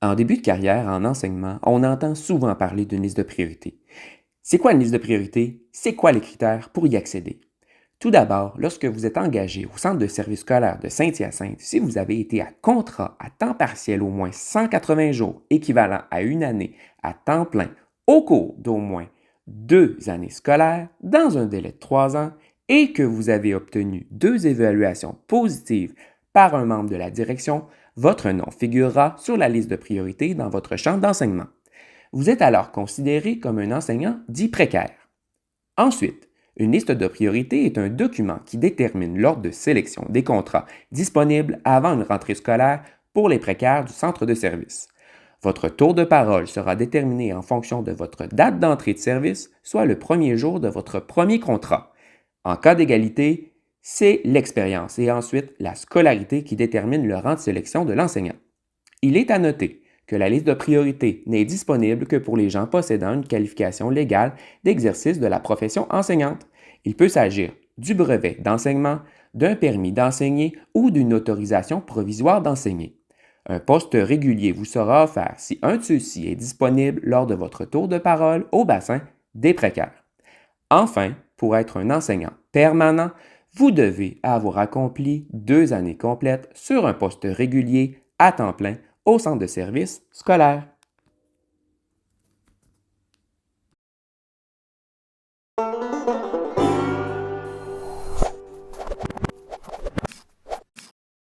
En début de carrière en enseignement, on entend souvent parler d'une liste de priorités. C'est quoi une liste de priorités? C'est quoi les critères pour y accéder? Tout d'abord, lorsque vous êtes engagé au centre de service scolaire de Saint-Hyacinthe, si vous avez été à contrat à temps partiel au moins 180 jours, équivalent à une année à temps plein, au cours d'au moins 2 années scolaires, dans un délai de 3 ans, et que vous avez obtenu 2 évaluations positives par un membre de la direction, votre nom figurera sur la liste de priorités dans votre champ d'enseignement. Vous êtes alors considéré comme un enseignant dit précaire. Ensuite, une liste de priorités est un document qui détermine l'ordre de sélection des contrats disponibles avant une rentrée scolaire pour les précaires du centre de service. Votre tour de parole sera déterminé en fonction de votre date d'entrée de service, soit le premier jour de votre premier contrat. En cas d'égalité, c'est l'expérience et ensuite la scolarité qui détermine le rang de sélection de l'enseignant. Il est à noter que la liste de priorités n'est disponible que pour les gens possédant une qualification légale d'exercice de la profession enseignante. Il peut s'agir du brevet d'enseignement, d'un permis d'enseigner ou d'une autorisation provisoire d'enseigner. Un poste régulier vous sera offert si un de ceux-ci est disponible lors de votre tour de parole au bassin des précaires. Enfin, pour être un enseignant permanent, vous devez avoir accompli 2 années complètes sur un poste régulier à temps plein au centre de service scolaire.